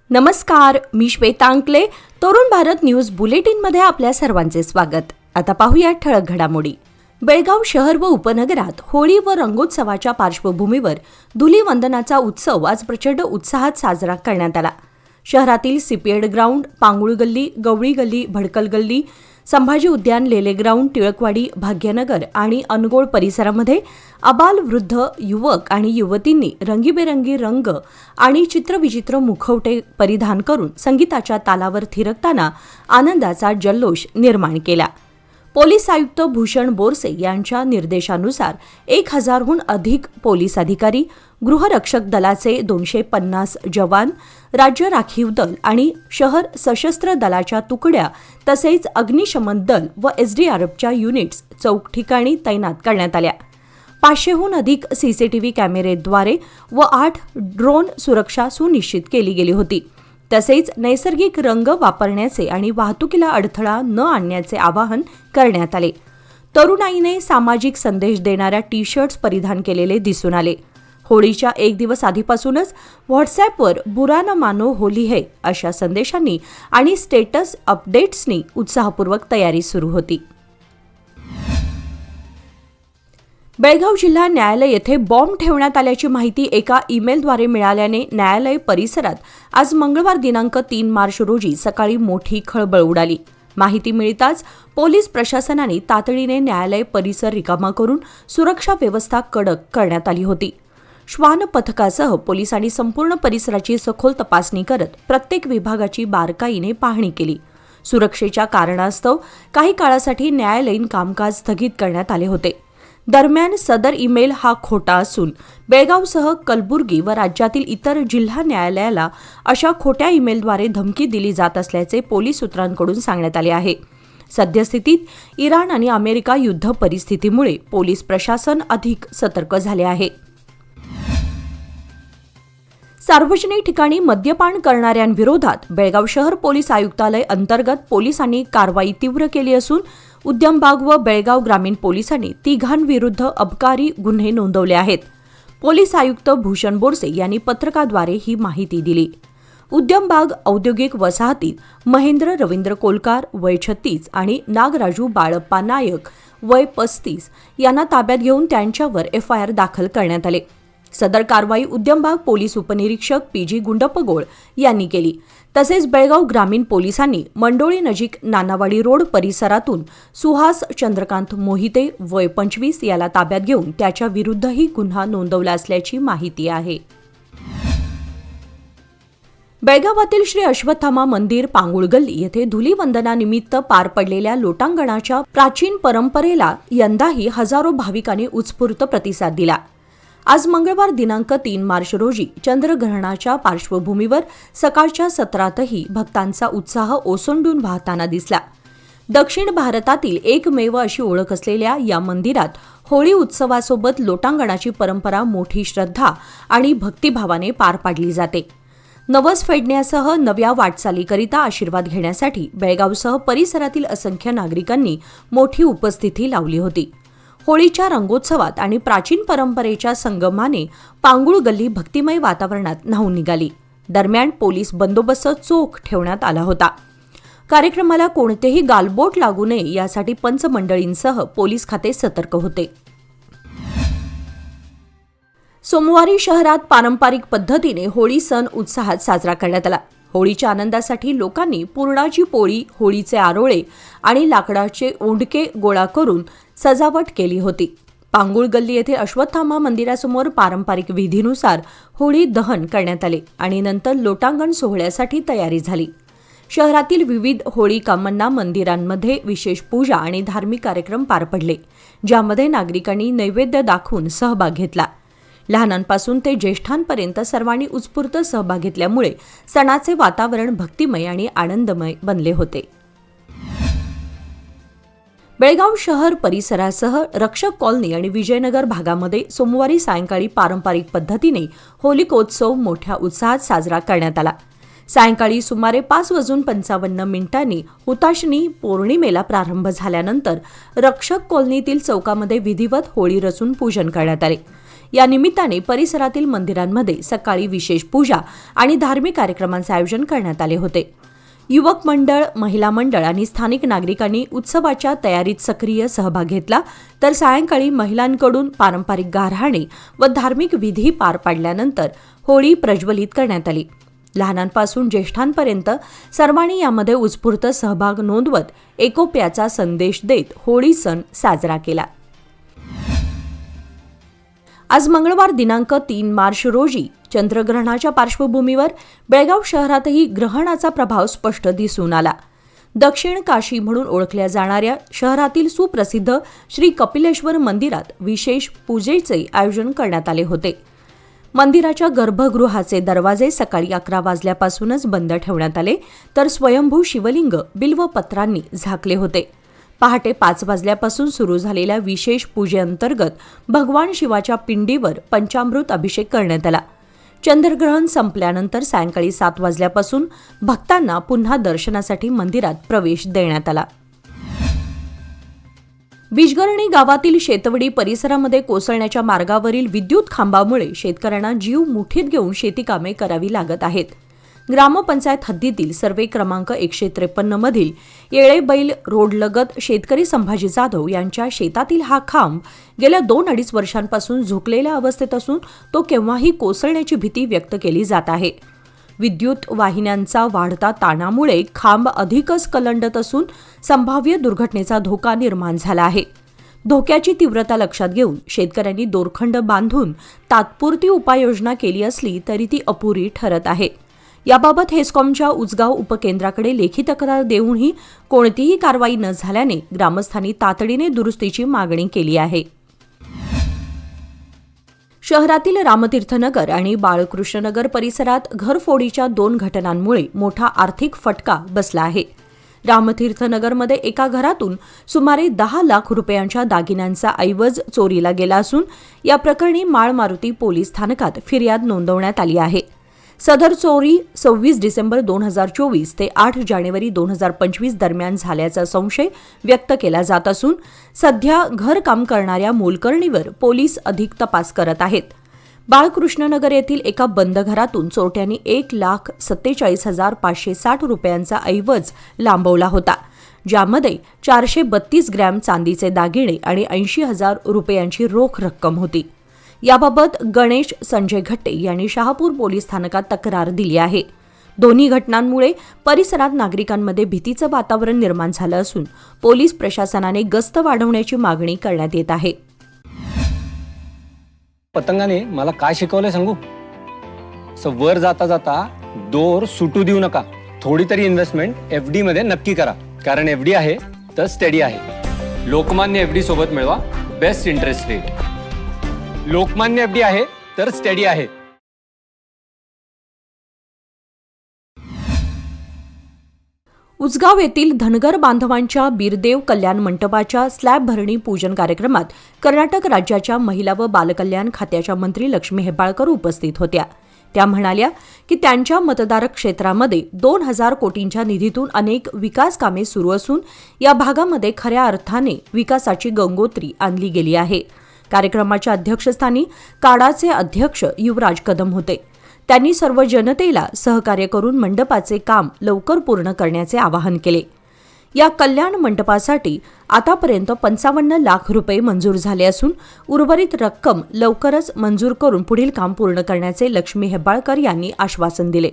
नमस्कार, मी श्वेता अंकले. तरुण भारत न्यूज बुलेटिनमध्ये आपल्या सर्वांचे स्वागत. आता पाहूया ठळक घडामोडी. बेळगाव शहर व उपनगरात होळी व रंगोत्सवाच्या पार्श्वभूमीवर धुलीवंदनाचा उत्सव आज प्रचंड उत्साहात साजरा करण्यात आला. शहरातील सीपीएड ग्राउंड, पांगुळ गल्ली, गवळी गल्ली, भडकल गल्ली, संभाजी उद्यान, लेले ग्राउंड, टिळकवाडी, भाग्यनगर आणि अनगोळ परिसरामध्ये आबाल, वृद्ध, युवक आणि युवतींनी रंगीबेरंगी रंग आणि चित्रविचित्र मुखवटे परिधान करून संगीताच्या तालावर थिरकताना आनंदाचा जल्लोष निर्माण केला. पोलीस आयुक्त भूषण बोरसे यांच्या निर्देशानुसार 1000हून अधिक पोलीस अधिकारी, गृहरक्षक दलाचे 250 जवान, राज्य राखीव दल आणि शहर सशस्त्र दलाच्या तुकड्या तसेच अग्निशमन दल व एसडीआरएफच्या युनिट्स चौक ठिकाणी तैनात करण्यात आल्या. 500हून अधिक सीसीटीव्ही कॅमेरेद्वारे व 8 ड्रोन सुरक्षा सुनिश्चित केली गेली होती. तसेच नैसर्गिक रंग वापरण्याचे आणि वाहतुकीला अडथळा न आणण्याचे आवाहन करण्यात आले. तरुणाईने सामाजिक संदेश देणाऱ्या टी-शर्ट्स परिधान केलेले दिसून आले. होळीच्या एक दिवस आधीपासूनच व्हॉट्सॲपवर बुरा न मानो होली है अशा संदेशांनी आणि स्टेटस अपडेट्सनी उत्साहपूर्वक तयारी सुरू होती. बेळगाव जिल्हा न्यायालय येथे बॉम्ब ठेवण्यात आल्याची माहिती एका ईमेलद्वारे मिळाल्याने न्यायालय परिसरात आज मंगळवार दिनांक 3 मार्च रोजी सकाळी मोठी खळबळ उडाली. माहिती मिळताच पोलीस प्रशासनाने तातडीने न्यायालय परिसर रिकामा करून सुरक्षा व्यवस्था कडक करण्यात आली होती. श्वान पथकासह पोलिसांनी संपूर्ण परिसराची सखोल तपासणी करत प्रत्येक विभागाची बारकाईने पाहणी केली. सुरक्षेच्या कारणास्तव काही काळासाठी न्यायालयीन कामकाज स्थगित करण्यात आले होते. दरम्यान सदर ईमेल हा खोटा असून बेळगावसह कलबुर्गी व राज्यातील इतर जिल्हा न्यायालयाला अशा खोट्या ईमेलद्वारे धमकी दिली जात असल्याचे पोलीस सूत्रांकडून सांगण्यात आले आहे. सद्यस्थितीत इराण आणि अमेरिका युद्ध परिस्थितीमुळे पोलीस प्रशासन अधिक सतर्क झाले आहे. सार्वजनिक ठिकाणी मद्यपान करणाऱ्यांविरोधात बेळगाव शहर पोलीस आयुक्तालय अंतर्गत पोलिसांनी कारवाई तीव्र केली असून उद्यमबाग व बेळगाव ग्रामीण पोलिसांनी तिघांविरुद्ध अबकारी गुन्हे नोंदवले आहेत. पोलीस आयुक्त भूषण बोरसे यांनी पत्रकाद्वारे ही माहिती दिली. उद्यमबाग औद्योगिक वसाहतीत महेंद्र रवींद्र कोलकार वय 36 आणि नागराजू बाळप्पा नायक वय 35 यांना ताब्यात घेऊन त्यांच्यावर एफआयआर दाखल करण्यात आले. सदर कारवाई उद्यमबाग पोलीस उपनिरीक्षक पीजी गुंडप्पगोळ यांनी केली. तसेच बेळगाव ग्रामीण पोलिसांनी मंडोळी नजीक नानावाडी रोड परिसरातून सुहास चंद्रकांत मोहिते वय 25 याला ताब्यात घेऊन त्याच्या विरुद्धही गुन्हा नोंदवला असल्याची माहिती आहे. बेळगावातील श्री अश्वत्थामा मंदिर, पांगुळ गल्ली येथे धुलीवंदनानिमित्त पार पडलेल्या लोटांगणाच्या प्राचीन परंपरेला यंदाही हजारो भाविकांनी उत्स्फूर्त प्रतिसाद दिला. आज मंगळवार दिनांक 3 मार्च रोजी चंद्रग्रहणाच्या पार्श्वभूमीवर सकाळच्या सत्रातही भक्तांचा उत्साह ओसंडून वाहताना दिसला. दक्षिण भारतातील एकमेव अशी ओळख असलेल्या या मंदिरात होळी उत्सवासोबत लोटांगणाची परंपरा मोठी श्रद्धा आणि भक्तिभावाने पार पाडली जाते. नवस फेडण्यासह नव्या वाटचालीकरिता आशीर्वाद घेण्यासाठी बेळगावसह परिसरातील असंख्य नागरिकांनी मोठी उपस्थिती लावली होती. होळीच्या रंगोत्सवात आणि प्राचीन परंपरेच्या संगमाने पांगुळ गल्ली भक्तिमय वातावरणात न्हाऊन निघाली. दरम्यान पोलीस बंदोबस्त चोख ठेवण्यात आला होता. कार्यक्रमाला कोणतेही गालबोट लागू नये यासाठी पंचमंडळींसह पोलीस खाते सतर्क होते. सोमवारी शहरात पारंपरिक पद्धतीने होळी सण उत्साहात साजरा करण्यात आला. होळीच्या आनंदासाठी लोकांनी पुरणाची पोळी, होळीचे आरोळे आणि लाकडाचे ओंडके गोळा करून सजावट केली होती. पांगुळ गल्ली येथे अश्वत्थामा मंदिरासमोर पारंपरिक विधीनुसार होळी दहन करण्यात आले आणि नंतर लोटांगण सोहळ्यासाठी तयारी झाली. शहरातील विविध होळी कामांना मंदिरांमध्ये विशेष पूजा आणि धार्मिक कार्यक्रम पार पडले, ज्यामध्ये नागरिकांनी नैवेद्य दाखवून सहभाग घेतला. लहानांपासून ते ज्येष्ठांपर्यंत सर्वांनी उत्स्फूर्त सहभाग घेतल्यामुळे सणाचे वातावरण भक्तिमय आणि आनंदमय बनले होते. बेळगाव शहर परिसरासह रक्षक कॉलनी आणि विजयनगर भागामध्ये सोमवारी सायंकाळी पारंपरिक पद्धतीने होलिकोत्सव मोठ्या उत्साहात साजरा करण्यात आला. सायंकाळी सुमारे 5:55 हुताशनी पौर्णिमेला प्रारंभ झाल्यानंतर रक्षक कॉलनीतील चौकामध्ये विधिवत होळी रचून पूजन करण्यात आले. या निमित्ताने परिसरातील मंदिरांमध्ये सकाळी विशेष पूजा आणि धार्मिक कार्यक्रमांचे आयोजन करण्यात आले होते. युवक मंडळ, महिला मंडळ आणि स्थानिक नागरिकांनी उत्सवाच्या तयारीत सक्रिय सहभाग घेतला, तर सायंकाळी महिलांकडून पारंपरिक गारहाणे व धार्मिक विधी पार पाडल्यानंतर होळी प्रज्वलित करण्यात आली. लहानांपासून ज्येष्ठांपर्यंत सर्वांनी यामध्ये उत्स्फूर्त सहभाग नोंदवत एकोप्याचा संदेश देत होळी सण साजरा केला. आज मंगळवार दिनांक 3 मार्च रोजी चंद्रग्रहणाच्या पार्श्वभूमीवर बेळगाव शहरातही ग्रहणाचा प्रभाव स्पष्ट दिसून आला. दक्षिण काशी म्हणून ओळखल्या जाणाऱ्या शहरातील सुप्रसिद्ध श्री कपिलेश्वर मंदिरात विशेष पूजेचे आयोजन करण्यात आले होते. मंदिराच्या गर्भगृहाचे दरवाजे सकाळी 11 वाजल्यापासूनच बंद ठेवण्यात आले, तर स्वयंभू शिवलिंग बिल्वपत्रांनी झाकले होते. पहाटे 5 वाजल्यापासून सुरू झालेल्या विशेष पूजेअंतर्गत भगवान शिवाच्या पिंडीवर पंचामृत अभिषेक करण्यात आला. चंद्रग्रहण संपल्यानंतर सायंकाळी 7 वाजल्यापासून भक्तांना पुन्हा दर्शनासाठी मंदिरात प्रवेश देण्यात आला. बिजगर्णी गावातील शेतवडी परिसरामध्ये कोसळण्याच्या मार्गावरील विद्युत खांबामुळे शेतकऱ्यांना जीव मुठीत घेऊन शेतीकामे करावी लागत आहेत. ग्रामपंचायत हद्दीतील सर्वे क्रमांक 153 मधील येळेबैल रोडलगत शेतकरी संभाजी जाधव यांच्या शेतातील हा खांब गेल्या 2-2.5 वर्षांपासून झुकलेल्या अवस्थेत असून तो केव्हाही कोसळण्याची भीती व्यक्त केली जात आहे. विद्युत वाहिन्यांचा वाढता ताणामुळे खांब अधिकच कलंडत असून संभाव्य दुर्घटनेचा धोका निर्माण झाला आहे. धोक्याची तीव्रता लक्षात घेऊन शेतकऱ्यांनी दोरखंड बांधून तात्पुरती उपाययोजना केली असली तरी ती अपुरी ठरत आहे. याबाबत हेस्कॉमच्या उचगाव उपकेंद्राकडे लेखी तक्रार देऊनही कोणतीही कारवाई न झाल्याने ग्रामस्थांनी तातडीने दुरुस्तीची मागणी केली आहे. शहरातील रामतीर्थनगर आणि बाळकृष्णनगर परिसरात घरफोडीच्या 2 घटनांमुळे मोठा आर्थिक फटका बसला आहे. रामतीर्थनगरमध्ये एका घरातून सुमारे 10 लाख रुपयांच्या दागिन्यांचा ऐवज चोरीला गेला असून या प्रकरणी माळ मारुती पोलीस स्थानकात फिर्याद नोंदवण्यात आली आहे. सदर चोरी 26 डिसेंबर 2024 ते 8 जानेवारी 2025 दरम्यान झाल्याचा संशय व्यक्त केला जात असून सध्या घरकाम करणाऱ्या मोलकर्णीवर पोलीस अधिक तपास करत आहेत. बाळकृष्णनगर येथील एका बंद घरातून चोरट्यांनी 1,47,560 रुपयांचा ऐवज लांबवला होता, ज्यामध्ये 432 ग्रॅम चांदीचे दागिने आणि 80,000 रुपयांची रोख रक्कम होती. याबाबत गणेश संजय घट्टे यांनी शहापूर पोलीस स्थानकात तक्रार दिली आहे. दोन्ही घटनांमुळे परिसरात नागरिकांमध्ये भीतीचं वातावरण निर्माण झालं असून पोलीस प्रशासनाने गस्त वाढवण्याची मागणी करण्यात येत आहे. पतंगाने मला काय शिकवलंय सांगू? वर जाता जाता दोर सुटू देऊ नका. थोडी तरी इन्व्हेस्टमेंट FD मध्ये नक्की करा, कारण FD आहे तर स्टडी आहे. लोकमान्य FD सोबत मिळवा best interest rate. Lokmanya FD आहे तर स्टडी आहे. उचगाव येथील धनगर बांधवांच्या बीरदेव कल्याण मंडपाच्या स्लॅब भरणी पूजन कार्यक्रमात कर्नाटक राज्याच्या महिला व बालकल्याण खात्याच्या मंत्री लक्ष्मी हेब्बाळकर उपस्थित होत्या. त्या म्हणाल्या की त्यांच्या मतदार क्षेत्रामध्ये 2,000 कोटींच्या निधीतून अनेक विकास कामे सुरू असून या भागामध्ये खऱ्या अर्थाने विकासाची गंगोत्री आणली गेली आहे. कार्यक्रमाच्या अध्यक्षस्थानी काडाचे अध्यक्ष युवराज कदम होते. त्यांनी सर्व जनतेला सहकार्य करून मंडपाचे काम लवकर पूर्ण करण्याचे आवाहन केले. या कल्याण मंडपासाठी आतापर्यंत 55 लाख रुपये मंजूर झाले असून उर्वरित रक्कम लवकरच मंजूर करून पुढील काम पूर्ण करण्याचे लक्ष्मी हेब्बाळकर यांनी आश्वासन दिले.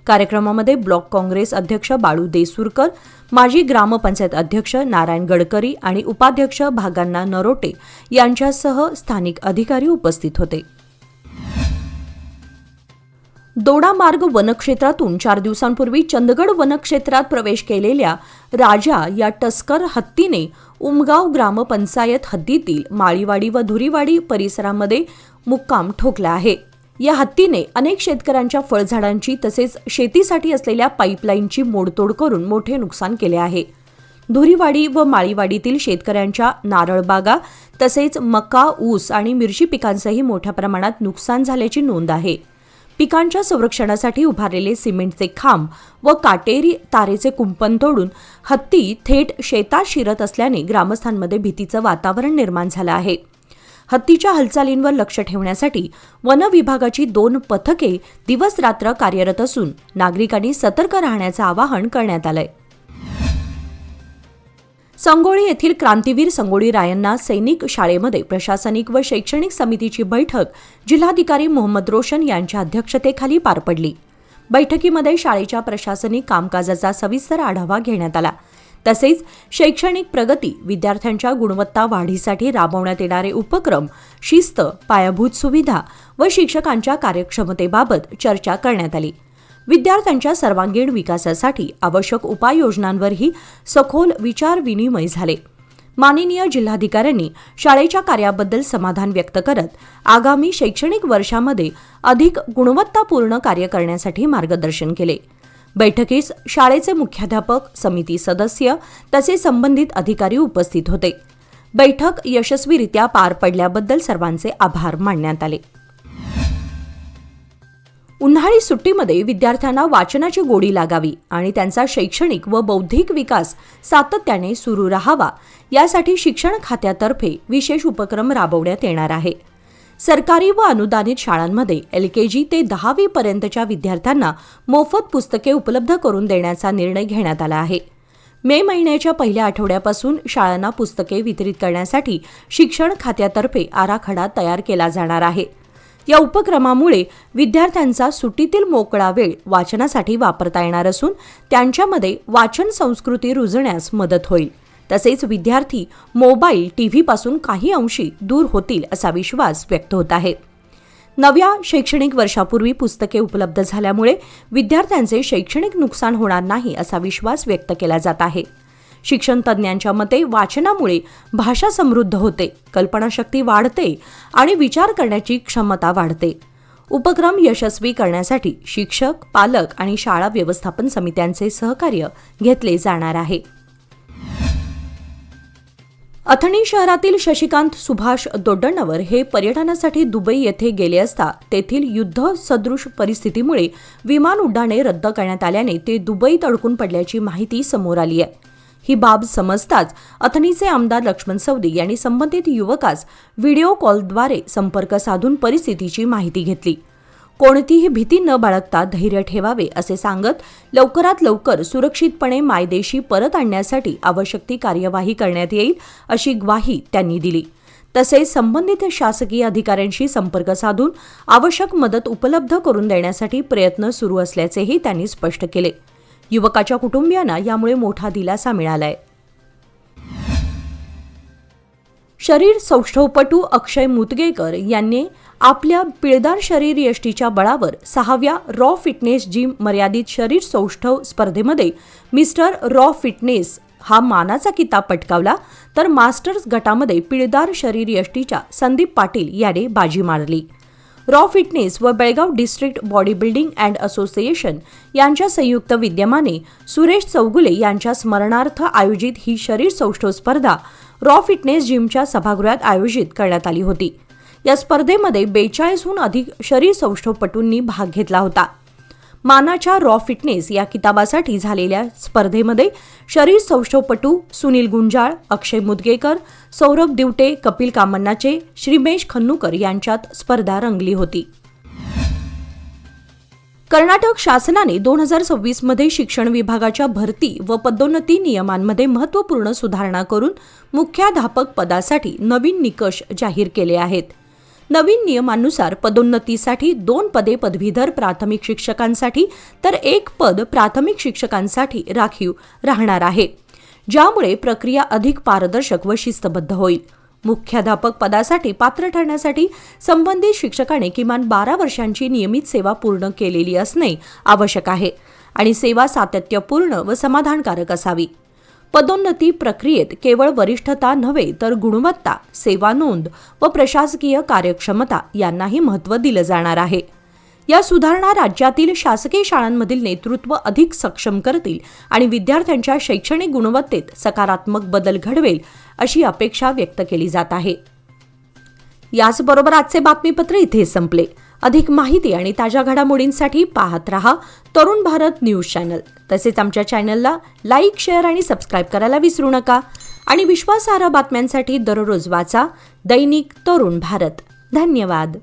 कार्यक्रमामध्ये ब्लॉक काँग्रेस अध्यक्ष बाळू देसूरकर, माजी ग्रामपंचायत अध्यक्ष नारायण गडकरी आणि उपाध्यक्ष भागांना नरोटे यांच्यासह स्थानिक अधिकारी उपस्थित होते. दोडामार्ग वनक्षेत्रातून 4 दिवसांपूर्वी चंदगड वनक्षेत्रात प्रवेश केलेल्या राजा या टस्कर हत्तीने उमगाव ग्रामपंचायत हद्दीतील माळीवाडी व धुरीवाडी परिसरामध्ये मुक्काम ठोकला आहे. या हत्तीने अनेक शेतकऱ्यांच्या फळझाडांची तसेच शेतीसाठी असलेल्या पाईपलाईनची मोडतोड करून मोठे नुकसान केले आहे. धुरीवाडी व माळीवाडीतील शेतकऱ्यांच्या नारळबागा तसेच मका, ऊस आणि मिरची पिकांचंही मोठ्या प्रमाणात नुकसान झाल्याची नोंद आहे. पिकांच्या संरक्षणासाठी उभारलेले सिमेंटचे खांब व काटेरी तारेचे कुंपण तोडून हत्ती थेट शेतात शिरत असल्याने ग्रामस्थांमध्ये भीतीचं वातावरण निर्माण झालं आहे. हत्तीच्या हालचालींवर लक्ष ठेवण्यासाठी वन विभागाची 2 पथके दिवस रात्र कार्यरत असून नागरिकांनी सतर्क राहण्याचं आवाहन करण्यात आलंय. संगोळी येथील क्रांतीवीर संगोळी रायण्णा सैनिक शाळेमध्ये प्रशासनिक व शैक्षणिक समितीची बैठक जिल्हाधिकारी मोहम्मद रोशन यांच्या अध्यक्षतेखाली पार पडली. बैठकीमध्ये शाळेच्या प्रशासनिक कामकाजाचा सविस्तर आढावा घेण्यात आला. तसेच शैक्षणिक प्रगती, विद्यार्थ्यांच्या गुणवत्ता वाढीसाठी राबवण्यात येणारे उपक्रम, शिस्त, पायाभूत सुविधा व शिक्षकांच्या कार्यक्षमतेबाबत चर्चा करण्यात आली. विद्यार्थ्यांच्या सर्वांगीण विकासासाठी आवश्यक उपाययोजनांवरही सखोल विचार-विनिमय झाले. माननीय जिल्हाधिकाऱ्यांनी शाळेच्या कार्याबद्दल समाधान व्यक्त करत आगामी शैक्षणिक वर्षामध्ये अधिक गुणवत्तापूर्ण कार्य करण्यासाठी मार्गदर्शन केले. बैठकीस शाळेचे मुख्याध्यापक, समिती सदस्य तसेच संबंधित अधिकारी उपस्थित होते. बैठक यशस्वीरित्या पार पडल्याबद्दल सर्वांचे आभार मानण्यात आले. उन्हाळी सुट्टीमध्ये विद्यार्थ्यांना वाचनाची गोडी लागावी आणि त्यांचा शैक्षणिक व बौद्धिक विकास सातत्याने सुरू राहावा यासाठी शिक्षण खात्यातर्फे विशेष उपक्रम राबवण्यात येणार आहे. सरकारी व अनुदानित शाळांमध्ये LKG ते 10वी पर्यंतच्या विद्यार्थ्यांना मोफत पुस्तके उपलब्ध करून देण्याचा निर्णय घेण्यात आला आहे. मे महिन्याच्या पहिल्या आठवड्यापासून शाळांना पुस्तके वितरित करण्यासाठी शिक्षण खात्यातर्फे आराखडा तयार केला जाणार आहे. या उपक्रमामुळे विद्यार्थ्यांचा सुट्टीतील मोकळा वेळ वाचनासाठी वापरता येणार असून त्यांच्यामध्ये वाचन संस्कृती रुजण्यास मदत होईल. तसेच विद्यार्थी मोबाईल, टीव्हीपासून काही अंशी दूर होतील असा विश्वास व्यक्त होत आहे. नव्या शैक्षणिक वर्षापूर्वी पुस्तके उपलब्ध झाल्यामुळे विद्यार्थ्यांचे शैक्षणिक नुकसान होणार नाही असा विश्वास व्यक्त केला जात आहे. शिक्षण तज्ज्ञांच्या मते वाचनामुळे भाषा समृद्ध होते, कल्पनाशक्ती वाढते आणि विचार करण्याची क्षमता वाढते. उपक्रम यशस्वी करण्यासाठी शिक्षक, पालक आणि शाळा व्यवस्थापन समित्यांचे सहकार्य घेतले जाणार आहे. अथणी शहरातील शशिकांत सुभाष दोड्डणवर हे पर्यटनासाठी दुबई येथे गेले असता तेथील युद्धसदृश परिस्थितीमुळे विमान उड्डाणे रद्द करण्यात आल्याने ते दुबईत अडकून पडल्याची माहिती समोर आली आहे. ही बाब समजताच अथणीचे आमदार लक्ष्मण सवदी यांनी संबंधित युवकास व्हिडिओ कॉलद्वारे संपर्क साधून परिस्थितीची माहिती घेतली. कोणतीही भीती न बाळगता धैर्य ठेवावे असे सांगत लवकरात लवकर सुरक्षितपणे मायदेशी परत आणण्यासाठी आवश्यक ती कार्यवाही करण्यात येईल अशी ग्वाही त्यांनी दिली. तसेच संबंधित शासकीय अधिकाऱ्यांशी संपर्क साधून आवश्यक मदत उपलब्ध करून देण्यासाठी प्रयत्न सुरू असल्याचेही त्यांनी स्पष्ट केले. युवकाच्या कुटुंबियांना यामुळे मोठा दिलासा मिळालाय. शरीर सौष्ठवपटू अक्षय मुदगेकर यांनी आपल्या पिळदार शरीर यष्टीच्या बळावर 6व्या रॉ फिटनेस जिम मर्यादित शरीर सौष्ठव स्पर्धेमध्ये मिस्टर रॉ फिटनेस हा मानाचा किताब पटकावला, तर मास्टर्स गटामध्ये पिळदार शरीर यष्टीच्या संदीप पाटील याने बाजी मारली. रॉ फिटनेस व Belgaum district body building and association यांच्या संयुक्त विद्यमाने सुरेश चौगुले यांच्या स्मरणार्थ आयोजित ही शरीर सौष्ठव स्पर्धा रॉ फिटनेस जिमच्या सभागृहात आयोजित करण्यात आली होती. या स्पर्धेमध्ये 42हून अधिक शरीर सौष्ठवपटूंनी भाग घेतला होता. मानाच्या रॉ फिटनेस या किताबासाठी झालेल्या स्पर्धेमध्ये शरीर सौष्ठवपटू सुनील गुंजाळ, अक्षय मुदगेकर, सौरभ दिवटे, कपिल कामन्नाचे, श्रीमेश खन्नूकर यांच्यात स्पर्धा रंगली होती. कर्नाटक शासनाने 2026 मध्ये शिक्षण विभागाच्या भरती व पदोन्नती नियमांमध्ये महत्त्वपूर्ण सुधारणा करून मुख्याध्यापक पदासाठी नवीन निकष जाहीर केले आहेत. नवीन नियमांनुसार पदोन्नतीसाठी 2 पदे पदवीधर प्राथमिक शिक्षकांसाठी तर 1 पद प्राथमिक शिक्षकांसाठी राखीव राहणार आहे, ज्यामुळे प्रक्रिया अधिक पारदर्शक व शिस्तबद्ध होईल. मुख्याध्यापक पदासाठी पात्र ठरण्यासाठी संबंधित शिक्षकाने किमान 12 वर्षांची नियमित सेवा पूर्ण केलेली असणे आवश्यक आहे आणि सेवा सातत्यपूर्ण व समाधानकारक असावी. पदोन्नती प्रक्रियेत केवळ वरिष्ठता नव्हे तर गुणवत्ता, सेवा नोंद व प्रशासकीय कार्यक्षमता यांनाही महत्त्व दिलं जाणार आहे. या सुधारणा राज्यातील शासकीय शाळांमधील नेतृत्व अधिक सक्षम करतील आणि विद्यार्थ्यांच्या शैक्षणिक गुणवत्तेत सकारात्मक बदल घडवेल अशी अपेक्षा व्यक्त केली जात आहे. याचबरोबर आजचे बातमीपत्र इथे संपले. अधिक माहिती आणि ताज्या घडामोडींसाठी पाहत रहा तरुण भारत न्यूज चॅनल. तसेच आमच्या चॅनलला लाईक, शेअर आणि सबस्क्राईब करायला विसरू नका. आणि विश्वासार्ह बातम्यांसाठी दररोज वाचा दैनिक तरुण भारत. धन्यवाद.